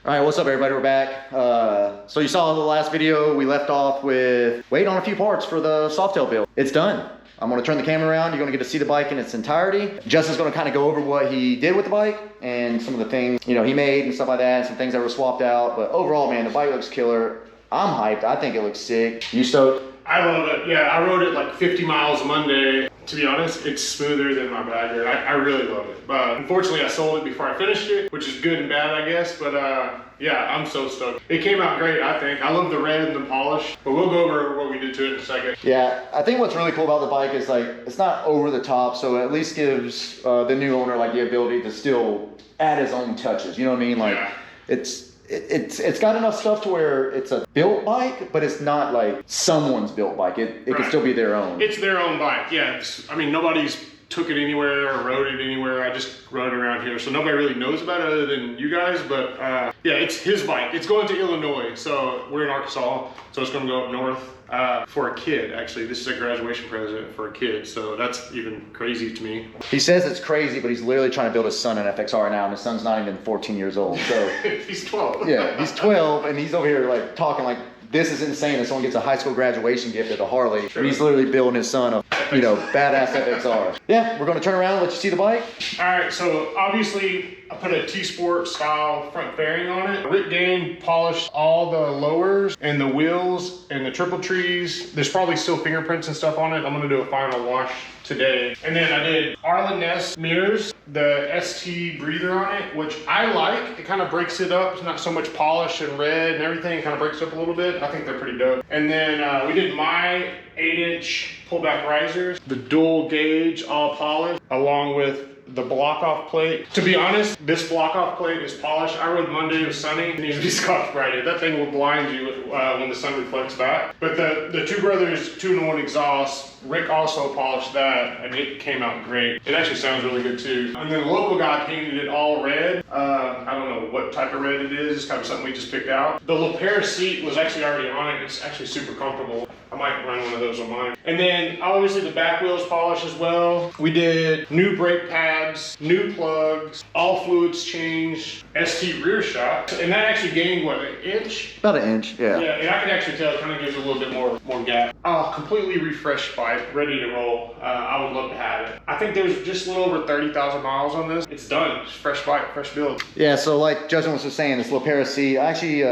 All right, what's up everybody, we're back. So you saw the last video, we left off with waiting on a few parts for the Softail build. It's done. I'm gonna turn the camera around, you're gonna get to see the bike in its entirety. Justin's gonna kind of go over what he did with the bike and some of the things, you know, he made and stuff like that, and some things that were swapped out. But overall, man, the bike looks killer. I'm hyped, I think it looks sick. You stoked? I love it. Yeah, I rode it like 50 miles Monday. To be honest, it's smoother than my Badger. I really love it. But unfortunately, I sold it before I finished it, which is good and bad, I guess. But yeah, I'm so stoked. It came out great, I think. I love the red and the polish, but we'll go over what we did to it in a second. Yeah, I think what's really cool about the bike is like, it's not over the top, so it at least gives the new owner like the ability to still add his own touches. You know what I mean? Like, yeah. It's got enough stuff to where it's a built bike, but it's not like someone's built bike. It right. Can still be their own. It's their own bike, yeah. I mean, nobody's took it anywhere or rode it anywhere. I just rode it around here, so nobody really knows about it other than you guys. But yeah, it's his bike. It's going to Illinois, so we're in Arkansas, so it's going to go up north for a kid. Actually, this is a graduation present for a kid, so that's even crazy to me. He says it's crazy, but he's literally trying to build his son an FXR now, and his son's not even 14 years old. So he's 12. Yeah, he's 12, and he's over here like talking like, this is insane that someone gets a high school graduation gift at a Harley. Sure. He's literally building his son a, you know, badass FXR. Yeah, we're gonna turn around and let you see the bike. All right, so obviously I put a T-Sport style front fairing on it. Rick Game polished all the lowers and the wheels and the triple trees. There's probably still fingerprints and stuff on it. I'm gonna do a final wash today. And then I did Arlen Ness mirrors, the ST breather on it, which I like. It kind of breaks it up. It's not so much polish and red and everything. It kind of breaks it up a little bit. I think they're pretty dope. And then we did my 8-inch pullback risers, the dual gauge all polished, along with the block off plate. To be honest, this block off plate is polished. I rode Monday, it was sunny. It needs to be Scotch brighted. That thing will blind you when the sun reflects back. But the Two Brothers 2-in-1 exhaust, Rick also polished that and it came out great. It actually sounds really good too. And then the local guy painted it all red. I don't know what type of red it is. It's kind of something we just picked out. The lapel seat was actually already on it. It's actually super comfortable. I might run one of those on mine. And then obviously the back wheels polished as well. We did new brake pads, new plugs, all fluids changed, ST rear shock. And that actually gained what, an inch? About an inch, yeah. Yeah, and I can actually tell it kind of gives a little bit more gap. Oh, completely refreshed bike, ready to roll. I would love to have it. I think there's just a little over 30,000 miles on this. It's done, it's fresh bike, fresh build. Yeah, so like Justin was just saying, this Lapera seat, actually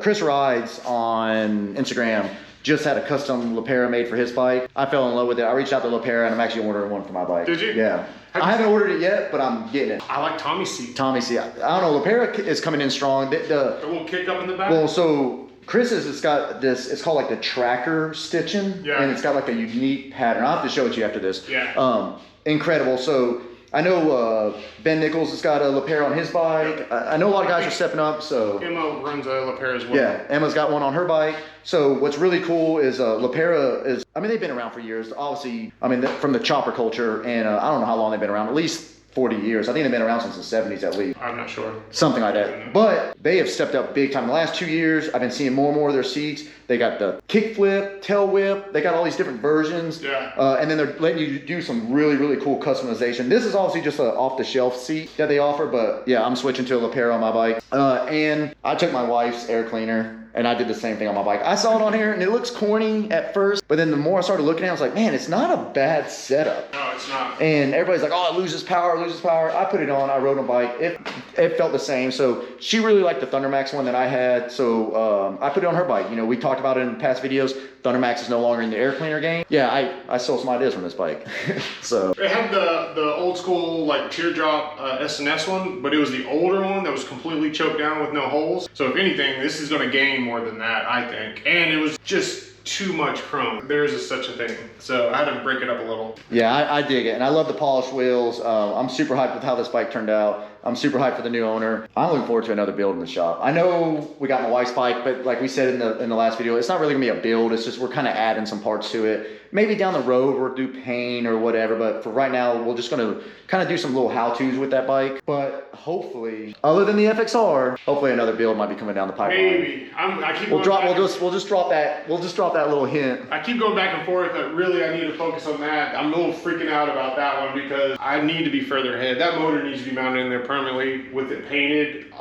Chris Rides on Instagram just had a custom Lapera made for his bike. I fell in love with it. I reached out to Lapera and I'm actually ordering one for my bike. Did you? Yeah. I haven't ordered it yet, but I'm getting it. I like Tommy's seat. Tommy's seat. I don't know, Lapera is coming in strong. The little kick up in the back? Well, so Chris's, it's got this, it's called like the tracker stitching. Yeah. And it's got like a unique pattern. I'll have to show it to you after this. Yeah. Incredible. So I know Ben Nichols has got a Lapera on his bike. I know a lot of guys are stepping up, so. Emma runs a Lapera as well. Yeah, Emma's got one on her bike. So what's really cool is Lapera is, I mean, they've been around for years. Obviously, I mean, from the chopper culture, and I don't know how long they've been around, at least 40 years. I think they've been around since the 70s at least. I'm not sure. Something like that. But they have stepped up big time. The last 2 years, I've been seeing more and more of their seats. They got the kick flip, tail whip. They got all these different versions. Yeah. And then they're letting you do some really, really cool customization. This is obviously just an off-the-shelf seat that they offer, but yeah, I'm switching to a Lapera on my bike. And I took my wife's air cleaner and I did the same thing on my bike. I saw it on here and it looks corny at first, but then the more I started looking at it, I was like, man, it's not a bad setup. No, it's not. And everybody's like, oh, it loses power, it loses power. I put it on, I rode on a bike. It felt the same. So she really liked the Thundermax one that I had. So I put it on her bike. You know, we talked about it in past videos. Thundermax is no longer in the air cleaner game. Yeah, I stole some ideas from this bike. So it had the old school like teardrop S&S one, but it was the older one that was completely choked down with no holes. So if anything, this is gonna gain more than that, I think. And it was just too much chrome. There is such a thing. So I had to break it up a little. Yeah, I dig it. And I love the polished wheels. I'm super hyped with how this bike turned out. I'm super hyped for the new owner. I'm looking forward to another build in the shop. I know we got my wife's bike, but like we said in the last video, it's not really gonna be a build. It's just we're kind of adding some parts to it. Maybe down the road we'll do paint or whatever, but for right now, we're just gonna kind of do some little how-tos with that bike. But hopefully, other than the FXR, hopefully another build might be coming down the pipeline. Maybe. We'll just drop that little hint. I keep going back and forth, but really I need to focus on that. I'm a little freaking out about that one because I need to be further ahead. That motor needs to be mounted in there permanently with it painted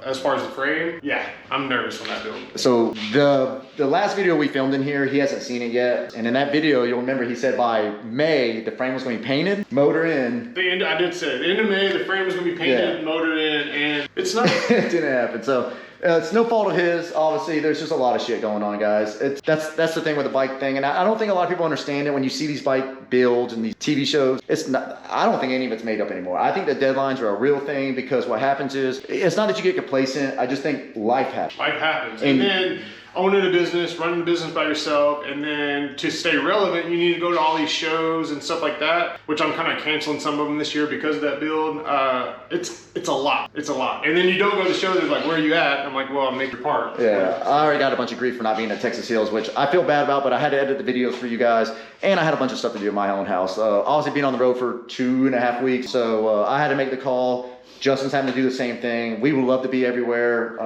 as far as the frame. Yeah, I'm nervous on that build. So the last video we filmed in here, he hasn't seen it yet. And in that video, you'll remember he said by May, the frame was going to be painted, motor in. I did say, the end of May, the frame was going to be painted, motored in, and it's not. It didn't happen. So it's no fault of his. Obviously, there's just a lot of shit going on, guys. That's the thing with the bike thing. And I don't think a lot of people understand it when you see these bike builds and these TV shows. I don't think any of it's made up anymore. I think the deadlines are a real thing because what happens is, it's not that you get complacent. I just think life happens. Life happens. And then owning a business, running a business by yourself, and then to stay relevant, you need to go to all these shows and stuff like that, which I'm kind of canceling some of them this year because of that build. It's a lot. It's a lot. And then you don't go to shows, they're like, where are you at? I'm like, well, I'll make your part. Yeah, I already got a bunch of grief for not being at Texas Hills, which I feel bad about, but I had to edit the videos for you guys, and I had a bunch of stuff to do in my own house. Obviously being on the road for 2.5 weeks, so I had to make the call. Justin's having to do the same thing. We would love to be everywhere.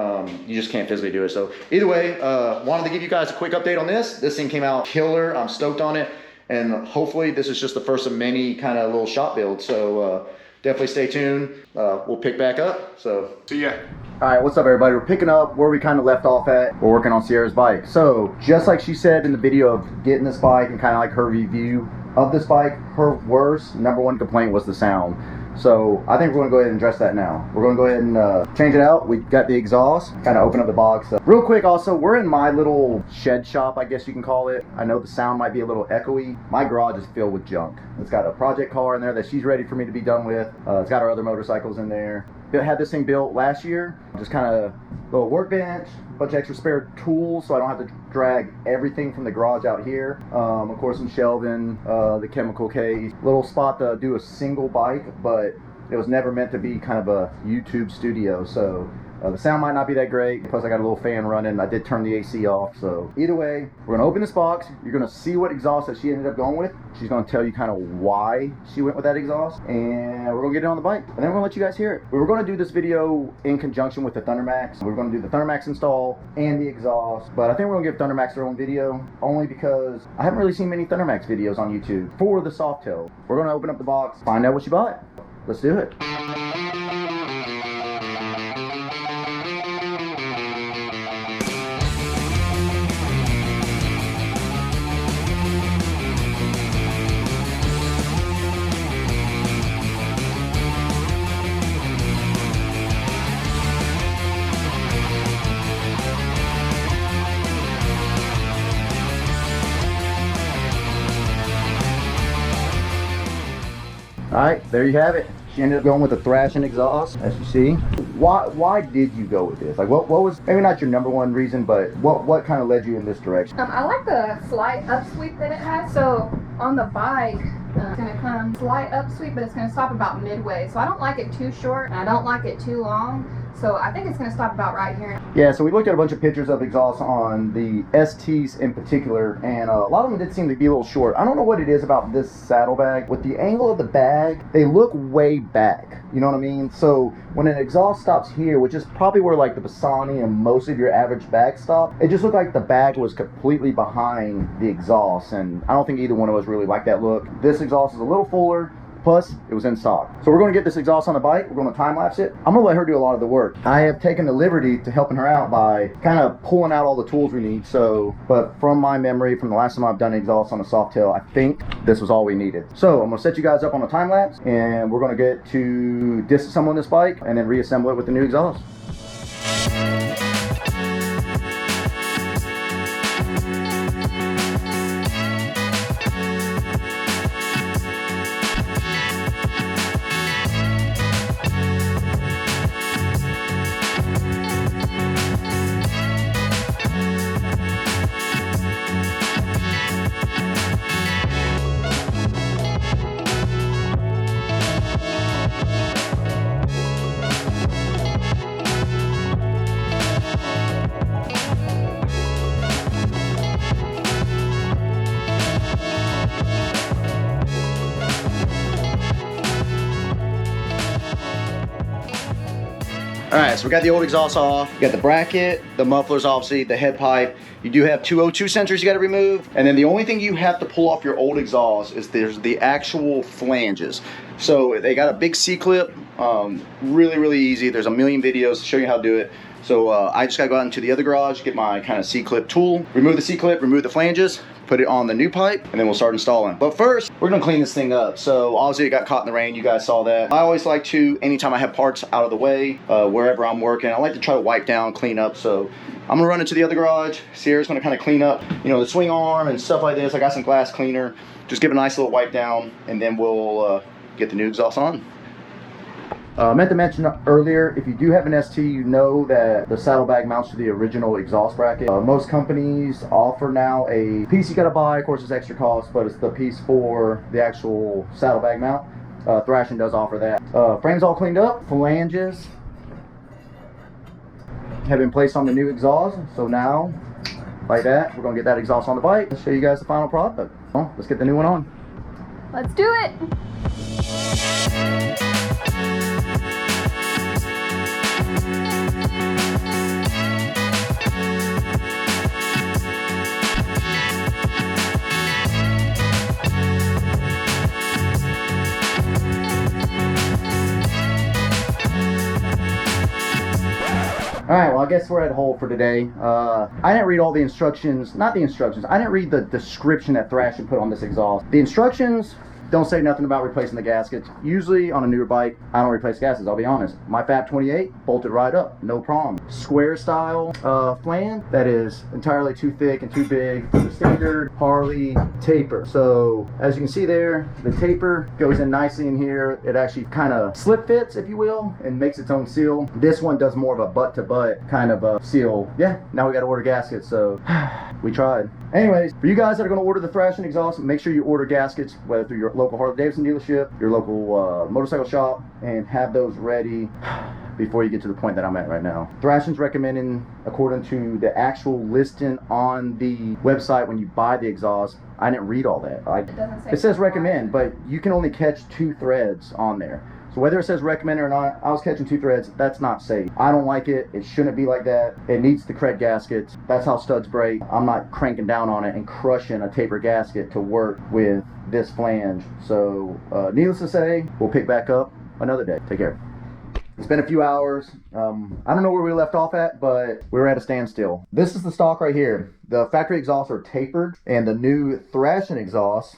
You just can't physically do it. So either way, wanted to give you guys a quick update on this. This thing came out killer. I'm stoked on it. And hopefully this is just the first of many kind of little shop builds. So definitely stay tuned. We'll pick back up. So see ya. All right, what's up everybody? We're picking up where we kind of left off at. We're working on Sierra's bike. So just like she said in the video of getting this bike and kind of like her review of this bike, her worst #1 complaint was the sound. So I think we're gonna go ahead and address that now. We're gonna go ahead and change it out. We got the exhaust, kind of open up the box. Real quick also, we're in my little shed shop, I guess you can call it. I know the sound might be a little echoey. My garage is filled with junk. It's got a project car in there that she's ready for me to be done with. It's got our other motorcycles in there. Had this thing built last year. Just kind of little workbench, bunch of extra spare tools so I don't have to drag everything from the garage out here. Of course, some shelving, the chemical case, little spot to do a single bike, but it was never meant to be kind of a YouTube studio, so the sound might not be that great. Plus I got a little fan running. I did turn the AC off. So either way, we're gonna open this box. You're gonna see what exhaust that she ended up going with. She's gonna tell you kind of why she went with that exhaust, and we're gonna get it on the bike, and then we're gonna let you guys hear it. We were gonna do this video in conjunction with the Thundermax. We're gonna do the Thundermax install and the exhaust, but I think we're gonna give Thundermax their own video, only because I haven't really seen many Thundermax videos on YouTube for the Softail. We're gonna open up the box, find out what she bought. Let's do it. All right, there you have it. She ended up going with a thrashing exhaust, as you see. Why did you go with this? Like, what was, maybe not your #1 reason, but what kind of led you in this direction? I like the slight upsweep that it has. So on the bike, it's gonna come slight upsweep, but it's gonna stop about midway. So I don't like it too short, and I don't like it too long. So I think it's gonna stop about right here. Yeah, so we looked at a bunch of pictures of exhausts on the STs in particular, and a lot of them did seem to be a little short. I don't know what it is about this saddlebag. With the angle of the bag, they look way back. You know what I mean? So when an exhaust stops here, which is probably where like the Bassani and most of your average bags stop, it just looked like the bag was completely behind the exhaust, and I don't think either one of us really liked that look. This exhaust is a little fuller. Plus, it was in stock. So we're going to get this exhaust on the bike. We're going to time-lapse it. I'm going to let her do a lot of the work. I have taken the liberty to helping her out by kind of pulling out all the tools we need. So, but from my memory, from the last time I've done exhaust on a Softail, I think this was all we needed. So I'm going to set you guys up on a time-lapse, and we're going to get to disassembling this bike and then reassemble it with the new exhaust. All right, so we got the old exhaust off. You got the bracket, the mufflers, obviously, the head pipe. You do have 2 O2 sensors you got to remove. And then the only thing you have to pull off your old exhaust is there's the actual flanges. So they got a big C-clip Really easy. There's a million videos to show you how to do it. So I just gotta go out into the other garage, get my kind of C-clip tool, remove the C-clip, remove the flanges, put it on the new pipe, and then we'll start installing. But first, we're gonna clean this thing up. So obviously it got caught in the rain, you guys saw that. I always like to, anytime I have parts out of the way, wherever I'm working, I like to try to wipe down, clean up. So I'm gonna run into the other garage. Sierra's gonna kind of clean up, you know, the swing arm and stuff like this. I got some glass cleaner. Just give it a nice little wipe down, and then we'll get the new exhaust on. I meant to mention earlier, if you do have an ST, you know that the saddlebag mounts to the original exhaust bracket. Most companies offer now a piece you gotta buy. Of course, it's extra cost, but it's the piece for the actual saddlebag mount. Thrashing does offer that. Frame's all cleaned up. Flanges have been placed on the new exhaust. So now, like that, we're gonna get that exhaust on the bike. Let's show you guys the final product. Well, let's get the new one on. Let's do it. Alright, well I guess we're at hole for today. I didn't read all the instructions, not the instructions, I didn't read the description that Thrashing put on this exhaust. The instructions don't say nothing about replacing the gaskets. Usually on a newer bike, I don't replace gaskets, I'll be honest. My Fab 28 bolted right up, no problem. Square style flange that is entirely too thick and too big for the standard Harley taper. So as you can see there, the taper goes in nicely in here. It actually kind of slip fits, if you will, and makes its own seal. This one does more of a butt to butt kind of a seal. Yeah, now we got to order gaskets, so we tried. Anyways, for you guys that are going to order the Thrashing exhaust, make sure you order gaskets, whether through your local Harley Davidson dealership, your local motorcycle shop, and have those ready before you get to the point that I'm at right now. Thrashing's recommending, according to the actual listing on the website when you buy the exhaust. I didn't read all that. It says recommend, but you can only catch 2 threads on there. So whether it says recommend or not, I was catching 2 threads. That's not safe. I don't like it. It shouldn't be like that. It needs the correct gaskets. That's how studs break. I'm not cranking down on it and crushing a taper gasket to work with this flange. So needless to say, we'll pick back up another day. Take care. It's been a few hours. I don't know where we left off at, but we were at a standstill. This is the stock right here. The factory exhausts are tapered, and the new Thrashing exhaust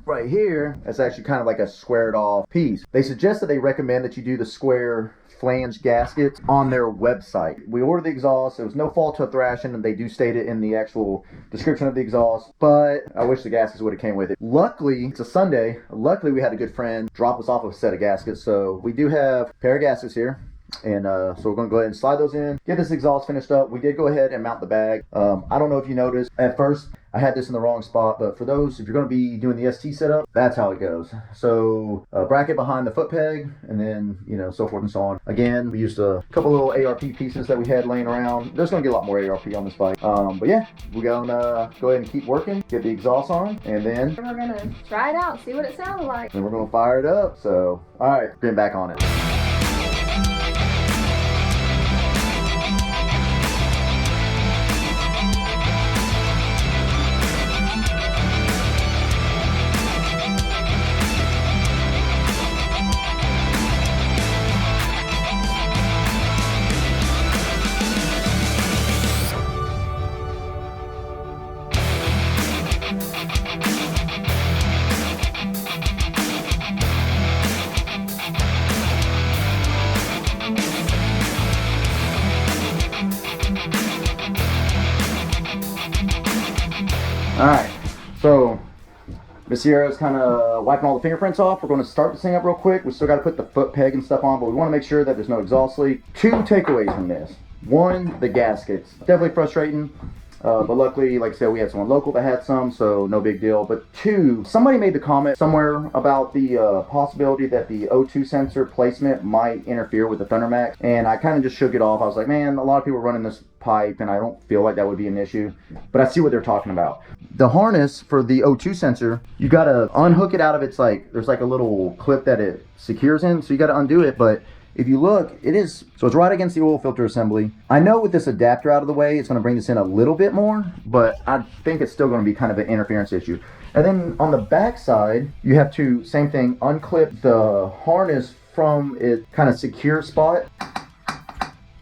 right here, it's actually kind of like a squared off piece. They suggest that they recommend that you do the square flange gaskets on their website. We ordered the exhaust. It was no fault to Thrashing, and they do state it in the actual description of the exhaust, but I wish the gaskets would have came with it. Luckily, it's a Sunday. Luckily, we had a good friend drop us off a set of gaskets, so we do have a pair of gaskets here. And so we're going to go ahead and slide those in, get this exhaust finished up. We did go ahead and mount the bag. I don't know if you noticed, at first I had this in the wrong spot, but for those, if you're going to be doing the ST setup, that's how it goes. So bracket behind the foot peg, and then, you know, so forth and so on. Again, we used a couple little ARP pieces that we had laying around. There's going to be a lot more ARP on this bike. But yeah, we're going to go ahead and keep working, get the exhaust on, and then we're going to try it out, see what it sounds like. And we're going to fire it up. So, all right, getting back on it. Alright, so Miss Sierra's kind of wiping all the fingerprints off. We're going to start this thing up real quick. We still got to put the foot peg and stuff on, but we want to make sure that there's no exhaust leak. 2 takeaways from this. 1, the gaskets. Definitely frustrating, but luckily, like I said, we had someone local that had some, so no big deal. But 2, somebody made the comment somewhere about the possibility that the O2 sensor placement might interfere with the Thundermax, and I kind of just shook it off. I was like, man, a lot of people are running this pipe, and I don't feel like that would be an issue, but I see what they're talking about. The harness for the O2 sensor, you got to unhook it out of its, like, there's like a little clip that it secures in, so you got to undo it, but if you look, it is, so it's right against the oil filter assembly. I know with this adapter out of the way, it's going to bring this in a little bit more, but I think it's still going to be kind of an interference issue. And then on the back side, you have to, same thing, unclip the harness from its kind of secure spot.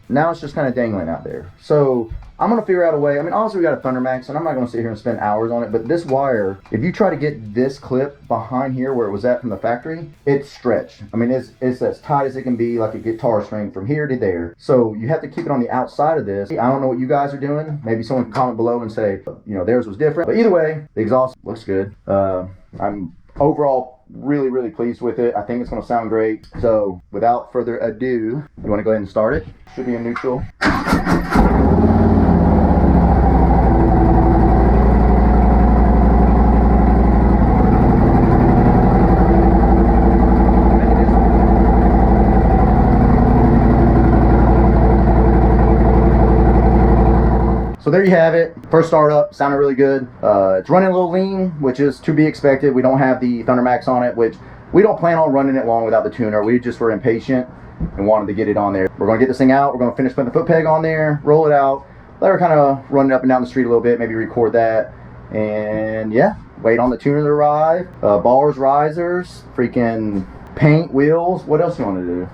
Now it's just kind of dangling out there. So I'm gonna figure out a way. I mean, obviously we got a Thundermax, and I'm not gonna sit here and spend hours on it, but this wire, if you try to get this clip behind here where it was at from the factory, it's stretched. I mean, it's as tight as it can be, like a guitar string from here to there. So you have to keep it on the outside of this. I don't know what you guys are doing. Maybe someone can comment below and say, you know, theirs was different. But either way, the exhaust looks good. I'm overall really pleased with it. I think it's gonna sound great. So without further ado, you wanna go ahead and start it? Should be in neutral. So there you have it. First startup, sounded really good. It's running a little lean, which is to be expected. We don't have the Thundermax on it, which we don't plan on running it long without the tuner. We just were impatient and wanted to get it on there. We're gonna get this thing out. We're gonna finish putting the foot peg on there, roll it out, let her kind of run it up and down the street a little bit, maybe record that. And yeah, wait on the tuner to arrive. Bars, risers, freaking paint, wheels. What else you want to do?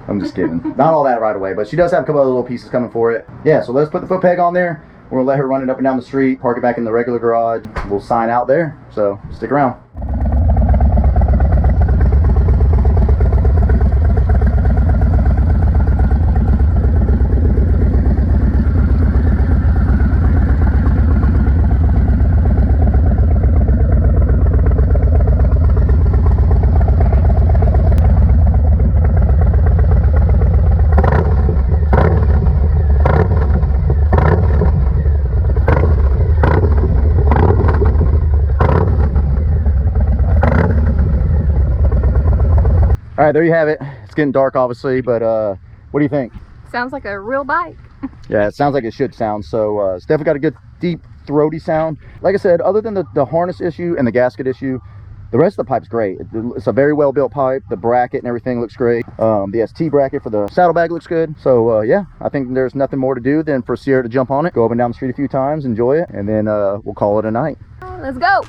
I'm just kidding. Not all that right away, but she does have a couple other little pieces coming for it. Yeah, so let's put the foot peg on there. We're gonna let her run it up and down the street, park it back in the regular garage. We'll sign out there, so stick around. All right, there you have it. It's getting dark, obviously, but what do you think? Sounds like a real bike. Yeah, it sounds like it should sound. So it's definitely got a good, deep, throaty sound. Like I said, other than the harness issue and the gasket issue, the rest of the pipe's great. It's a very well-built pipe. The bracket and everything looks great. The ST bracket for the saddlebag looks good. So yeah, I think there's nothing more to do than for Sierra to jump on it, go up and down the street a few times, enjoy it, and then we'll call it a night. Let's go.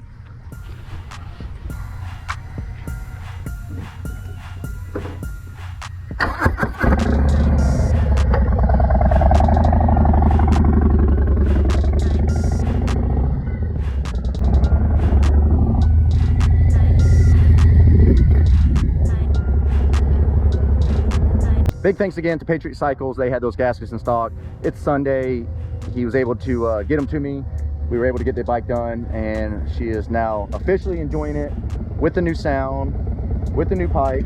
Big thanks again to Patriot Cycles. They had those gaskets in stock. It's Sunday. He was able to get them to me. We were able to get the bike done, and she is now officially enjoying it with the new sound, with the new pipe.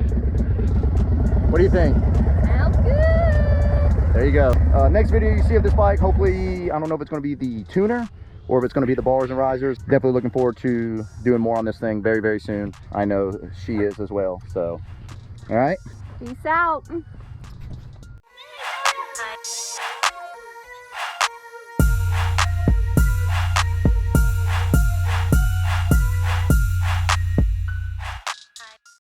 What do you think? Sounds good. There you go. Next video you see of this bike, hopefully, I don't know if it's going to be the tuner or if it's going to be the bars and risers. Definitely looking forward to doing more on this thing very soon. I know she is as well. So, all right. Peace out.